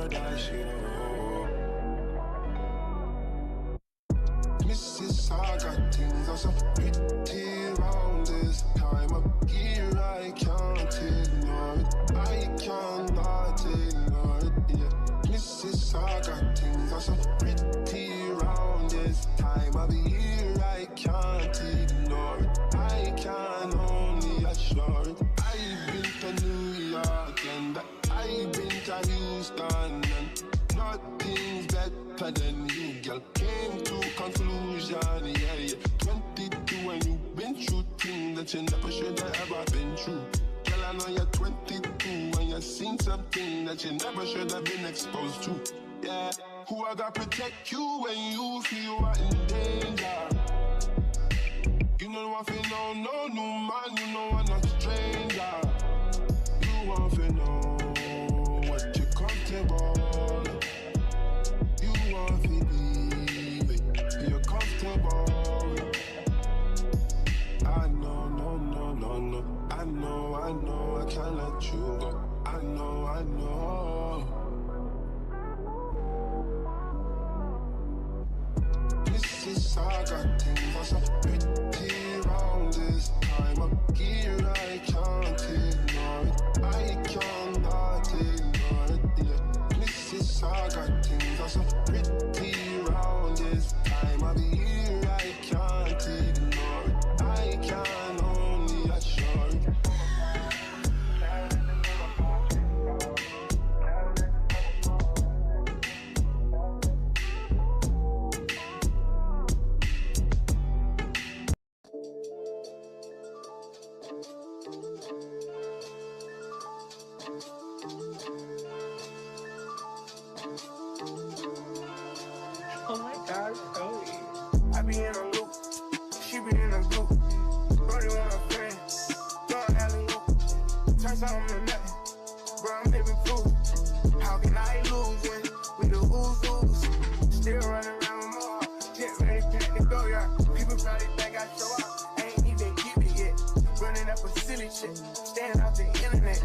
that she know. Mississauga things are so pretty round this time of year. I can't ignore it. I cannot ignore it. Yeah, Mississauga things are so pretty round this time of year. I can't ignore it. I can only assure it. I've been to New York and I've been to Houston, and nothing's better than you, girl. Came to conclusion, yeah, yeah. 22 and you've been through things that you never should have ever been through. Girl, I know you're 22 and you've seen something that you never should have been exposed to. Yeah, who I got protect you when you feel you are in danger. You know what I know, no new man, you know I'm not a stranger. You want to know what you're comfortable. You want to believe it, you're comfortable. I know, no. I know, I can't let you go. I know. Mississauga things are so pretty round this time of year. I can't ignore it. I cannot ignore it. Yeah, Mississauga things are so pretty round this time of year. I can't ignore it. I can only assure it. Oh my gosh, Chloe. I be in a loop, she be in a group. Brody want a friend, throwing alley loop. Turns out I'm the nothing, bro, I'm living proof. How can I lose when we the ooze? Still running around with more, get ready, pack the go yard. People probably think I show up, ain't even keep it yet. Running up a silly shit, staying off the internet.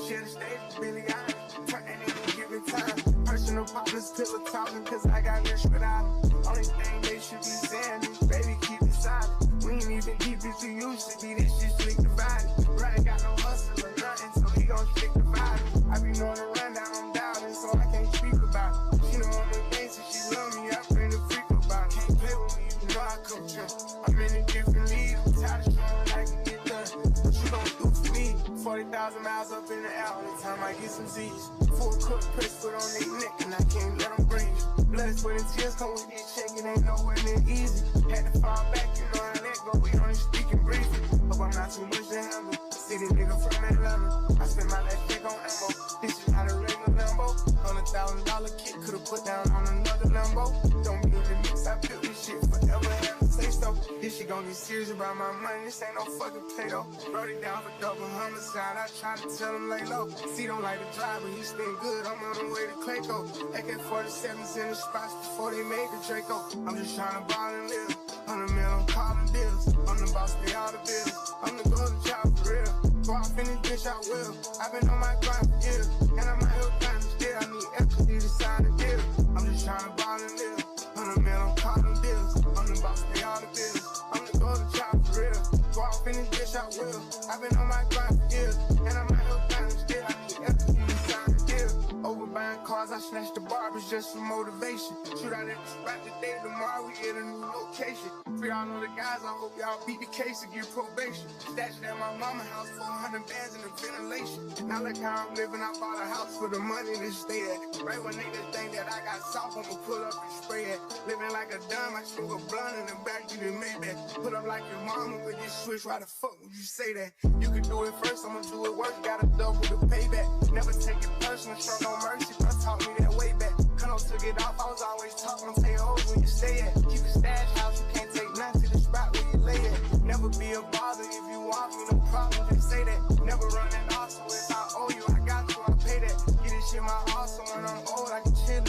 Share the stage, Billy Allen, turn any given time. Personal partners, pillow talking, cause I got rich without them. Only thing they should be saying is, baby, keep it silent. We ain't even deep as you used to be, this shit slick divided. Right, got no hustle or nothing, so he gon' stick divided. I be knowing the rundown, I'm doubting, so I can't speak about it. She know I'm in things, and she love me, I bring the freak about it. Can't play with me, you know I come true. I'm in a different league, I'm tired of showing I can get done. What you gon' do for me? 40,000 miles up in the air, only time I get some Z's. Full cook, press foot on their neck, and I can't let them breathe. Blood, sweat, and tears come with this check, it ain't nowhere near easy. Had to fall back, you know I let go, we only speaking briefly. Hope I'm not too much to handle. City nigga from Atlanta, I spend my last check on ammo. This is not a regular Lambo. $100,000 kit, could've put down on another Lambo. Don't be in the mix, I built this shit forever, have to say so. This shit gon' get serious about my money, this ain't no fucking play-doh. Wrote it down for double homicide, I try to tell him lay low. See, don't like the driver, he spin good, I'm on the way to Clayco. AK-47s in the spots before they make a Draco. I'm just tryna ball and live, 100 mil, I'm calling deals. I'm the boss, pay all the bills, I'm the golden child for real. Go off in this bitch, I will. I've been on my grind for years, and I'm out here grinding still. I need equity to sign a deal. I'm just tryna ball and live, 100 mil, I'm calling deals. I'm the boss, pay all the bills, I'm the golden child for real. Go off in this bitch, I will. I've been on my grind for years, and I'm out here grinding still. I need equity to sign a deal. Over buying cars, I snatched the barbers just for motivation. Shoot out at the spot today, tomorrow we get a new location. For y'all know the guys, I hope y'all beat the case and get probation. Stashed at my mama house, 400 bands in the ventilation. Now look how I'm living, I bought a house for the money to stay at. Right when niggas think that I got soft, I'ma pull up and spray it. Living like a dumb, I smoke a blunt in the back, you done made that. Put up like your mama with this switch, why the fuck would you say that? You can do it first, I'ma do it worse, gotta double the payback. Never take it personal, show no mercy, bro taught me that way back. Cuno took it off, I was always talking, I'm saying hoes when you stay at. Keep a stash house, you can't take nothing to the spot where you lay at. Never be a bother if you want me, no problem, just say that. Never running off, so if I owe you, I got you, I'll pay that. Get this shit my heart, so when I'm old, I can chill.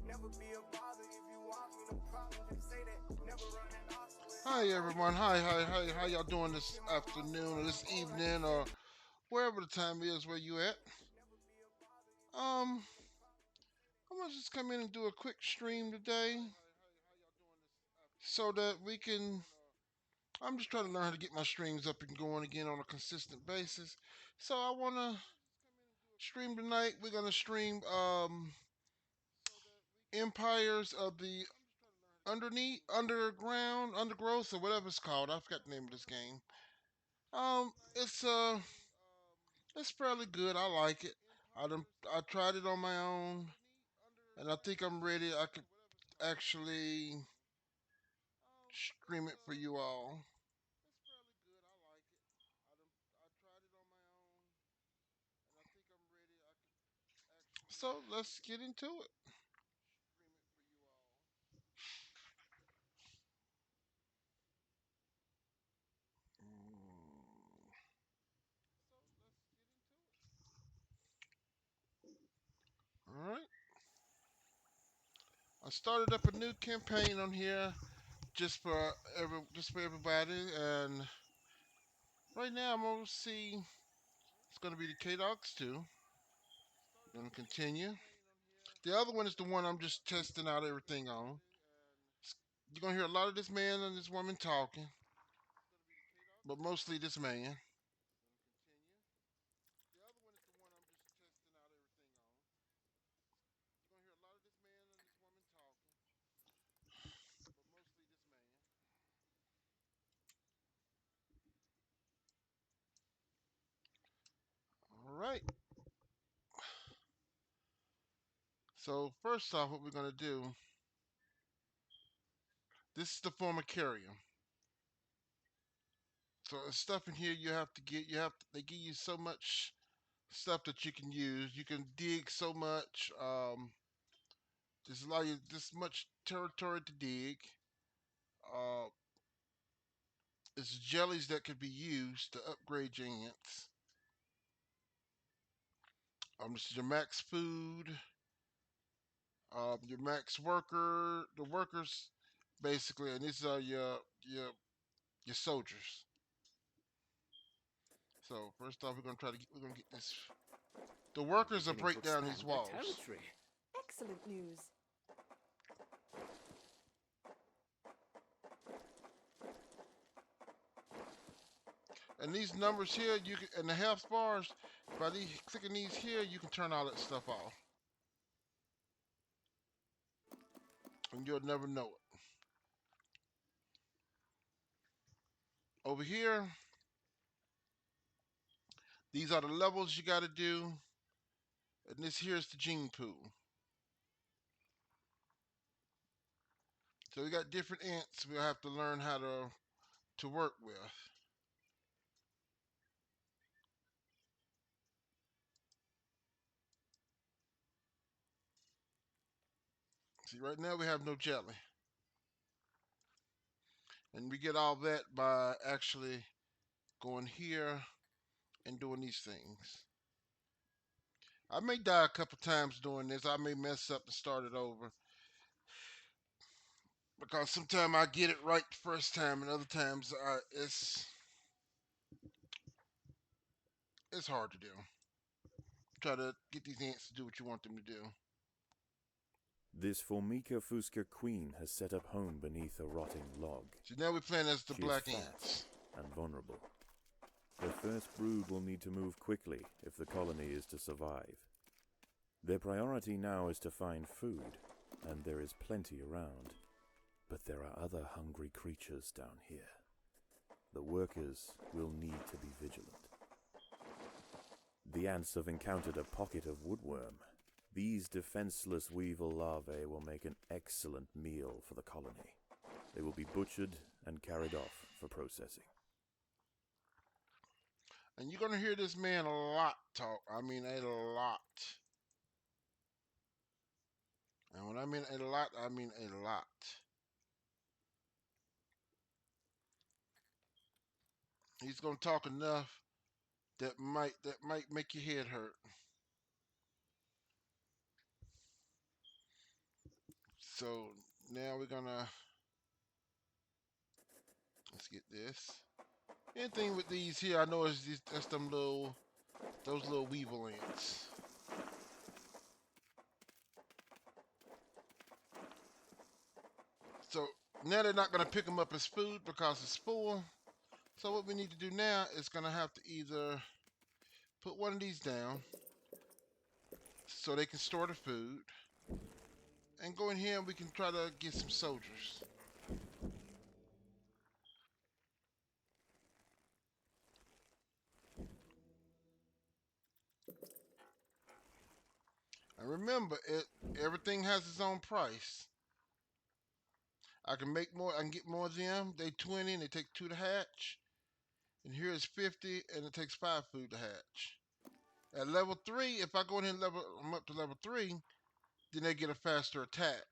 Never be a bother if you want me, no problem, just say that. Never running off, so if Hi everyone. Hi. How y'all doing this afternoon or this evening or wherever the time is where you at? Um, I'm gonna just come in and do a quick stream today, so that we can. I'm just trying to learn how to get my streams up and going again on a consistent basis. So I wanna stream tonight. We're gonna stream Empires of the Underground, Undergrowth, or whatever it's called. I forgot the name of this game. It's fairly good. I like it. I tried it on my own, and I think I'm ready. I could actually stream it for you all. So let's get into it. All right. I started up a new campaign on here just for everybody, and right now I'm gonna see. It's gonna be the K Dogs 2. Gonna continue. The other one is the one I'm just testing out everything on. You're gonna hear a lot of this man and this woman talking, but mostly this man. All right. So first off, what we're gonna do. This is the former carrier. So there's stuff in here you have to get. They give you so much stuff that you can use. You can dig so much. There's a lot of this much territory to dig. Uh, it's jellies that could be used to upgrade your ants. This is your max food. Your max worker, the workers, basically, and these are your soldiers. So first off, we're gonna get this. The workers will Beginning to break down these expand their walls. territory. Excellent news. And these numbers here, you can, and the health bars, by clicking these here, you can turn all that stuff off, and you'll never know it. Over here, these are the levels you got to do, and this here is the gene pool. So we got different ants we'll have to learn how to work with. See, right now we have no jelly. And we get all that by actually going here and doing these things. I may die a couple times doing this. I may mess up and start it over. Because sometimes I get it right the first time, and other times it's hard to do. Try to get these ants to do what you want them to do. This Formica fusca queen has set up home beneath a rotting log. So now we're playing as the She black is fat ants. and vulnerable. Her first brood will need to move quickly if the colony is to survive. Their priority now is to find food, and there is plenty around. But there are other hungry creatures down here. The workers will need to be vigilant. The ants have encountered a pocket of woodworm. These defenseless weevil larvae will make an excellent meal for the colony. They will be butchered and carried off for processing. And you're going to hear this man a lot talk. I mean, a lot. And when I mean a lot, I mean a lot. He's going to talk enough that might make your head hurt. So now we're gonna let's get this. Anything with these here, I know that's those little weevil ants. So now they're not going to pick them up as food because it's full. So what we need to do now is going to have to either put one of these down so they can store the food, and go in here and we can try to get some soldiers. And remember, everything has its own price. I can make more. I can get more of them. They 20 and they take 2 to hatch. And here is 50 and it takes 5 food to hatch. At level 3, if I go in here and I'm up to level 3, then they get a faster attack.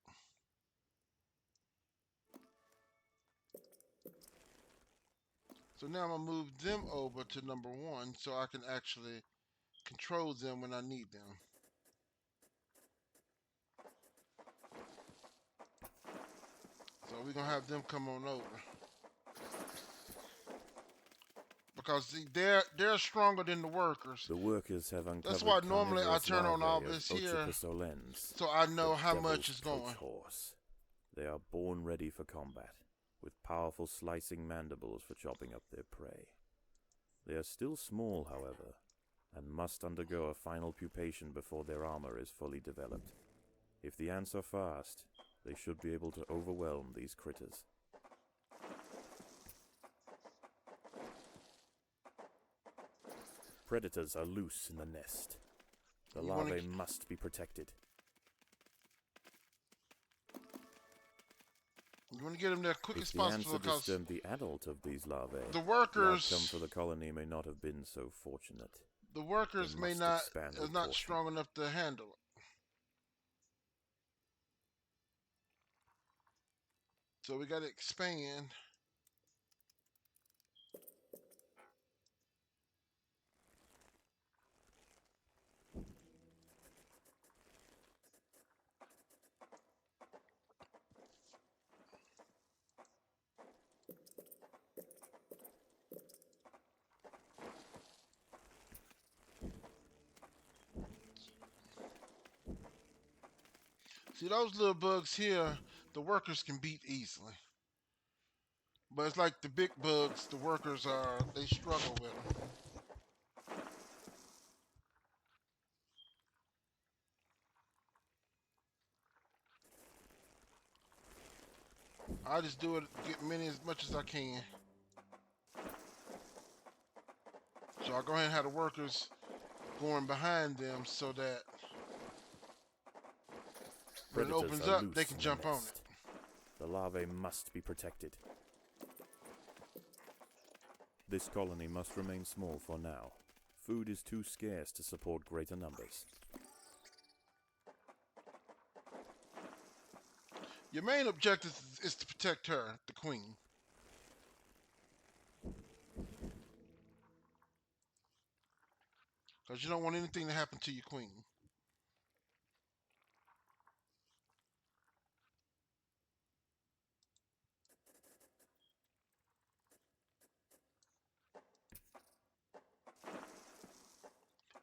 So now I'm gonna move them over to number 1 so I can actually control them when I need them. So we're gonna have them come on over. Because see, they're stronger than the workers. The workers have uncovered That's why normally I carnivorous turn on all larvae this of here Ochiposolens, so I know the how devil's much is going. coach horse. They are born ready for combat, with powerful slicing mandibles for chopping up their prey. They are still small, however, and must undergo a final pupation before their armor is fully developed. If the ants are fast, they should be able to overwhelm these critters. Predators are loose in the nest. The larvae must be protected. You want to get them there quick as If the ants possible had because disturbed the adult of these larvae, the the workers outcome for the colony may not have been so fortunate. They may must not expand is with not caution. strong enough to handle it. So we got to expand. See those little bugs here, the workers can beat easily. But it's like the big bugs, the workers they struggle with them. I just do it, get many as much as I can. So I go ahead and have the workers going behind them so that when it opens up, they can jump on it. The larvae must be protected. This colony must remain small for now. Food is too scarce to support greater numbers. Your main objective is to protect her, the queen. Because you don't want anything to happen to your queen.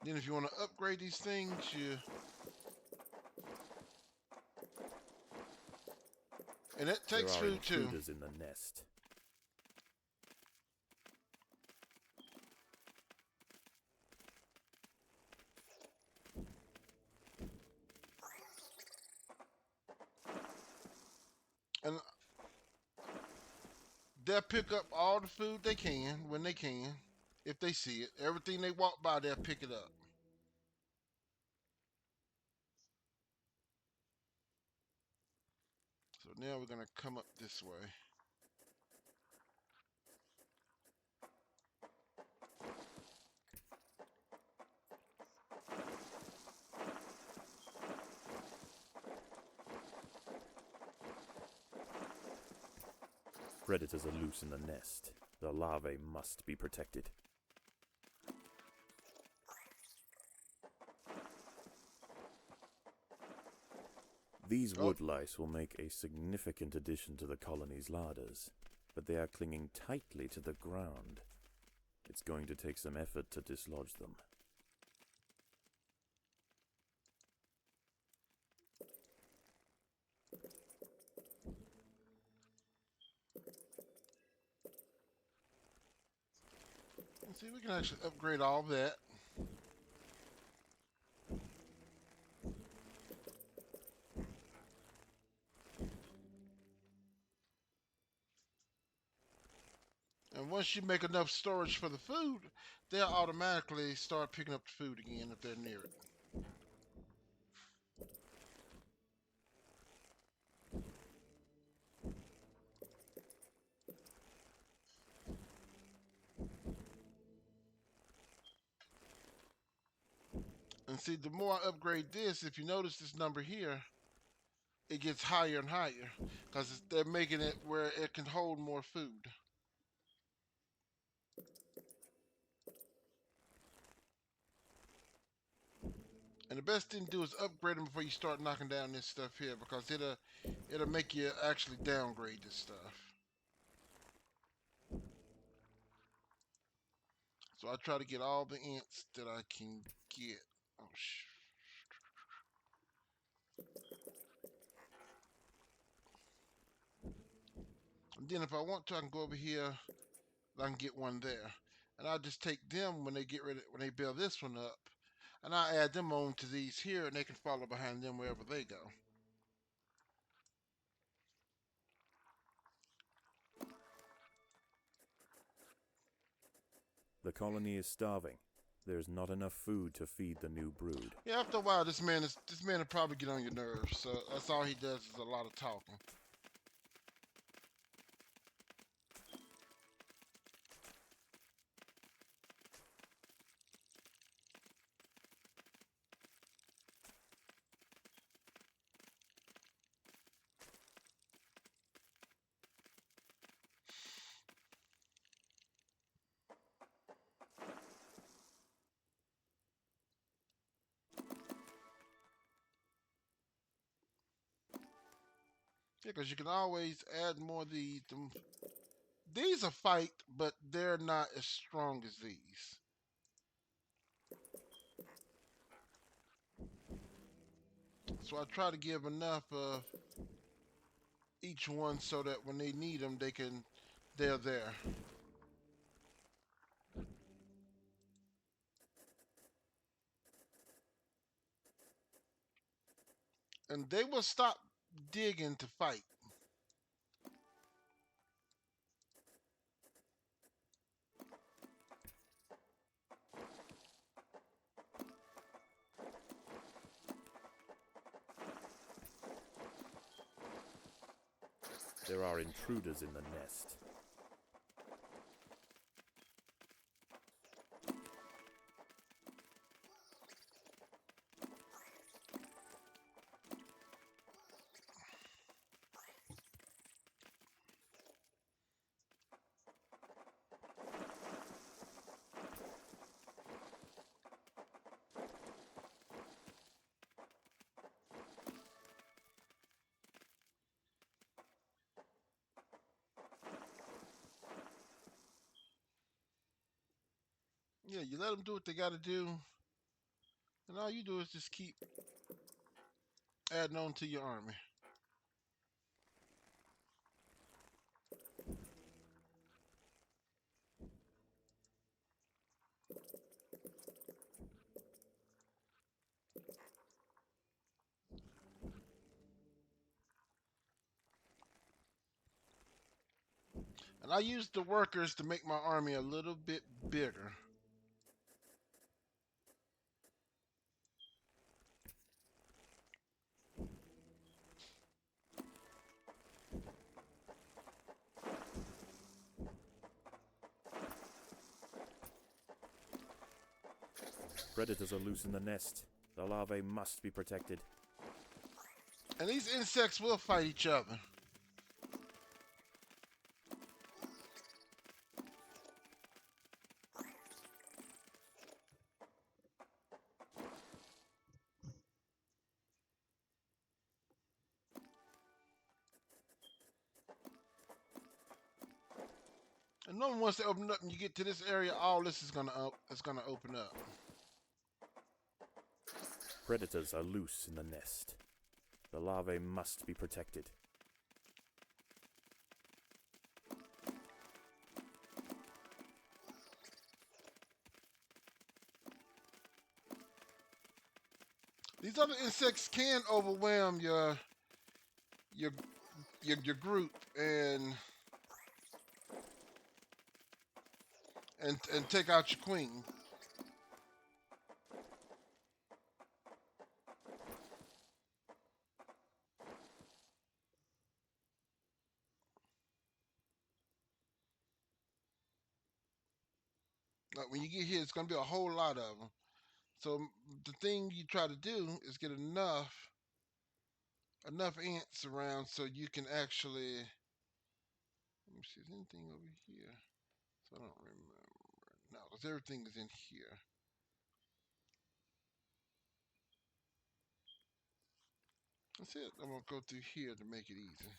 Then if you want to upgrade these things, and it takes There are food too. intruders in the nest. And they'll pick up all the food they can when they can, if they see it. Everything they walk by, they'll pick it up. So now we're going to come up this way. Predators are loose in the nest. The larvae must be protected. These wood lice will make a significant addition to the colony's larders, but they are clinging tightly to the ground. It's going to take some effort to dislodge them. See, we can actually upgrade all that. And once you make enough storage for the food, they'll automatically start picking up the food again if they're near it. And see, the more I upgrade this, if you notice this number here, it gets higher and higher because they're making it where it can hold more food. And the best thing to do is upgrade them before you start knocking down this stuff here because it'll make you actually downgrade this stuff. So I try to get all the ants that I can get. Oh, and then if I want to, I can go over here. I can get one there, and I'll just take them when they get ready when they build this one up, and I add them on to these here, and they can follow behind them wherever they go. The colony is starving. There's not enough food to feed the new brood. Yeah, after a while, this man will probably get on your nerves. So that's all he does is a lot of talking. Yeah, because you can always add more of these. These are fight, but they're not as strong as these. So I try to give enough of each one so that when they need them, they're there. And they will stop digging to fight. There are intruders in the nest. Yeah, you let them do what they got to do, and all you do is just keep adding on to your army. And I use the workers to make my army a little bit bigger. Predators are loose in the nest. The larvae must be protected. And these insects will fight each other. And no one wants to open up and you get to this area, all this is gonna open up. Predators are loose in the nest. The larvae must be protected. These other insects can overwhelm your your group and take out your queen. Like when you get here, it's gonna be a whole lot of them. So the thing you try to do is get enough ants around so you can actually. Let me see, is anything over here? So I don't remember. No, because everything is in here. That's it. I'm gonna go through here to make it easy.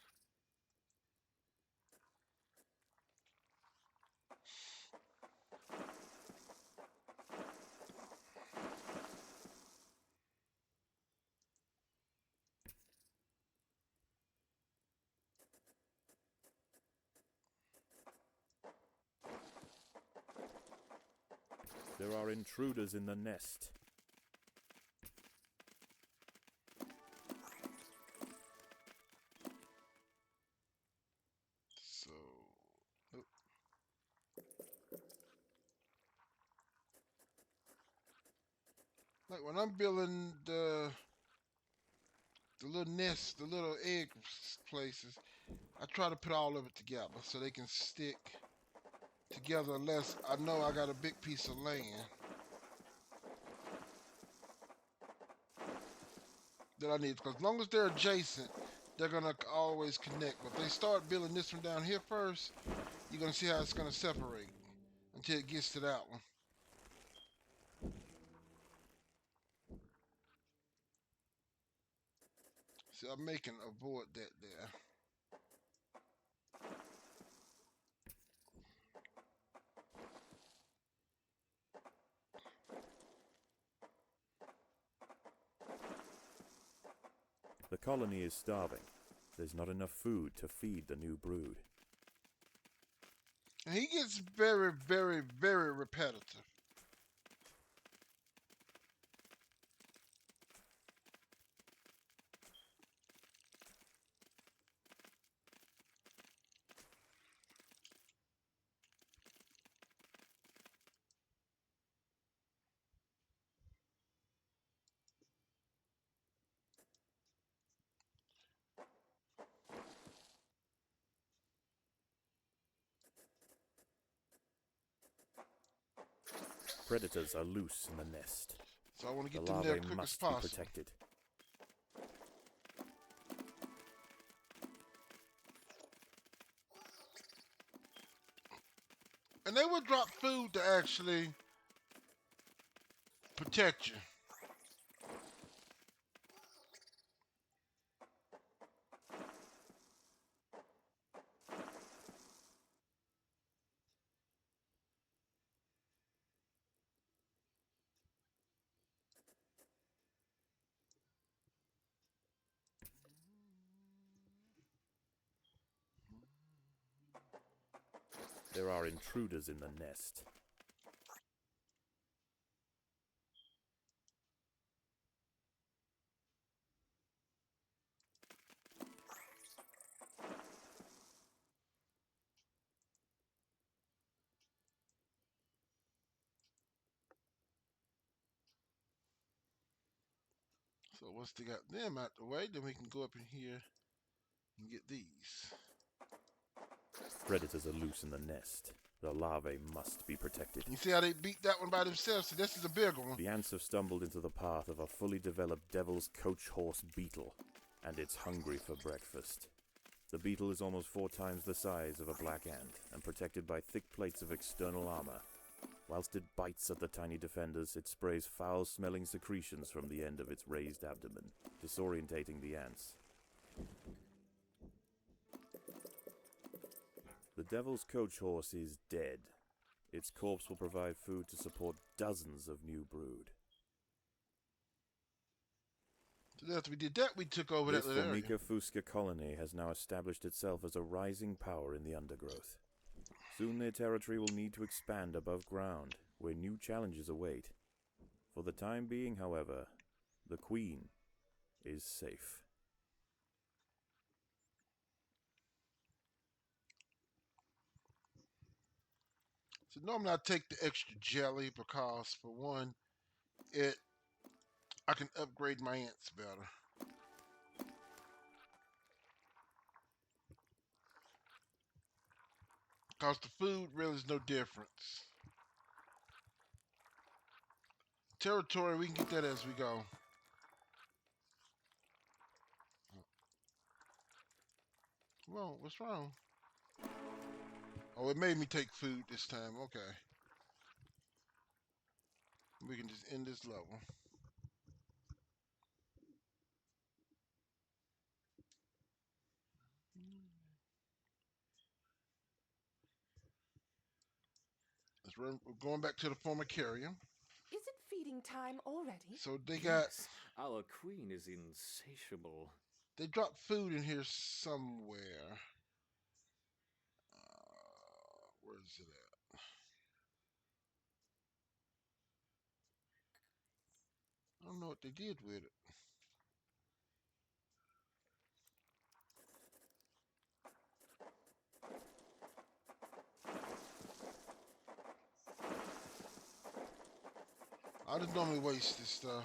There are intruders in the nest. So, oh, like when I'm building the little nests, the little egg places, I try to put all of it together so they can stick together unless I know I got a big piece of land that I need. Because as long as they're adjacent, they're gonna always connect. But if they start building this one down here first, you're gonna see how it's gonna separate until it gets to that one. See, I'm making avoid that there. The colony is starving. There's not enough food to feed the new brood. And he gets very, very, very repetitive. Predators are loose in the nest. So I want to The get them there larvae quick as must be possible. protected. And they would drop food to actually protect you. There are intruders in the nest. So once they got them out the way, then we can go up in here and get these. Predators are loose in the nest. The larvae must be protected. You see how they beat that one by themselves? So this is a bigger one. The ants have stumbled into the path of a fully developed devil's coach horse beetle, and it's hungry for breakfast. The beetle is almost 4 times the size of a black ant, and protected by thick plates of external armor. Whilst it bites at the tiny defenders, it sprays foul-smelling secretions from the end of its raised abdomen, disorientating the ants. The devil's coach horse is dead. Its corpse will provide food to support dozens of new brood. So after we did that, we took over This that little area. Formica fusca colony has now established itself as a rising power in the undergrowth. Soon their territory will need to expand above ground, where new challenges await. For the time being, however, The queen is safe. So normally I take the extra jelly because, for one, it I can upgrade my ants better. Because the food really is no difference. Territory, we can get that as we go. Come on, what's wrong? Oh, it made me take food this time. Okay. We can just end this level. We're going back to the formicarium. Is it feeding time already? So they Yes, our queen is insatiable. they dropped food in here somewhere. Where is it at? I don't know what they did with it. I just normally waste this stuff.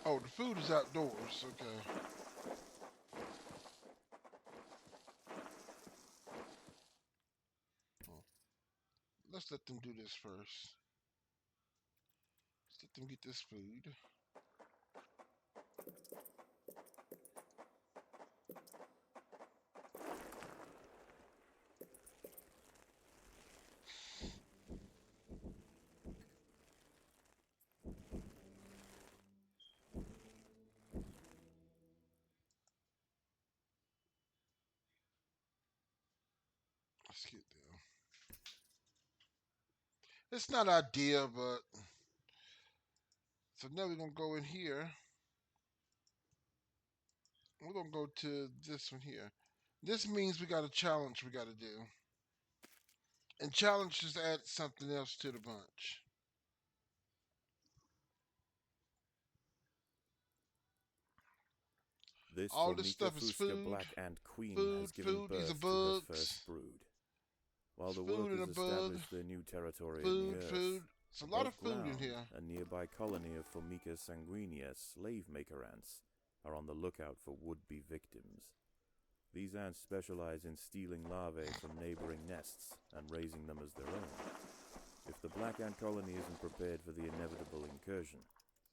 Oh, the food is outdoors. Okay. Oh, let's let them do this first. Let's let them get this food. Let's get them. It's not ideal, but so now we're gonna go in here. We're gonna go to this one here. This means we got a challenge we gotta do. And challenge just add something else to the bunch. This All this Formica stuff is Fusca food, Black Ant Queen has food, given food. These are birth to her first bugs. brood. While It's the food and a workers bug. established their new territory in Food, the earth, food. It's a lot of above food in ground, here. a nearby colony of Formica sanguinea slave maker ants are on the lookout for would-be victims. These ants specialize in stealing larvae from neighboring nests and raising them as their own. If the black ant colony isn't prepared for the inevitable incursion,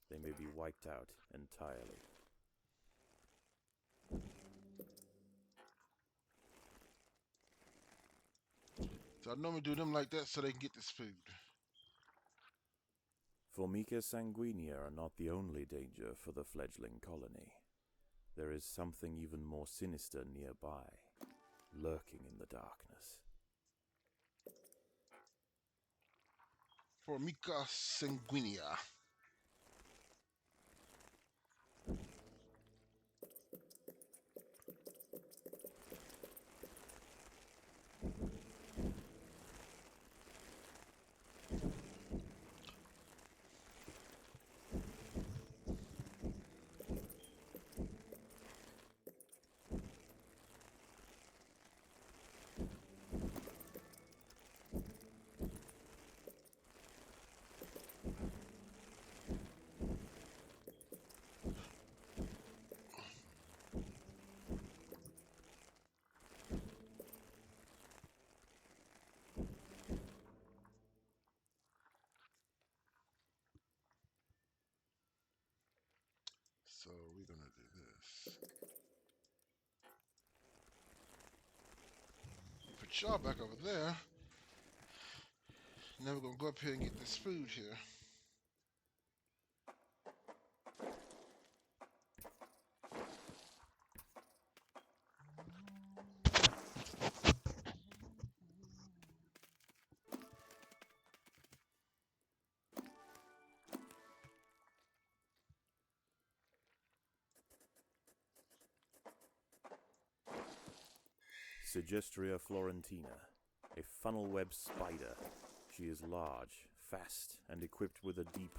they may be wiped out entirely. So I normally do them like that so they can get this food. Formica sanguinea are not the only danger for the fledgling colony. There is something even more sinister nearby, lurking in the darkness. Formica sanguinea. So we're gonna do this. Put y'all back over there. Now we're gonna go up here and get this food here. Sigestria florentina, a funnel-web spider. She is large, fast, and equipped with a deep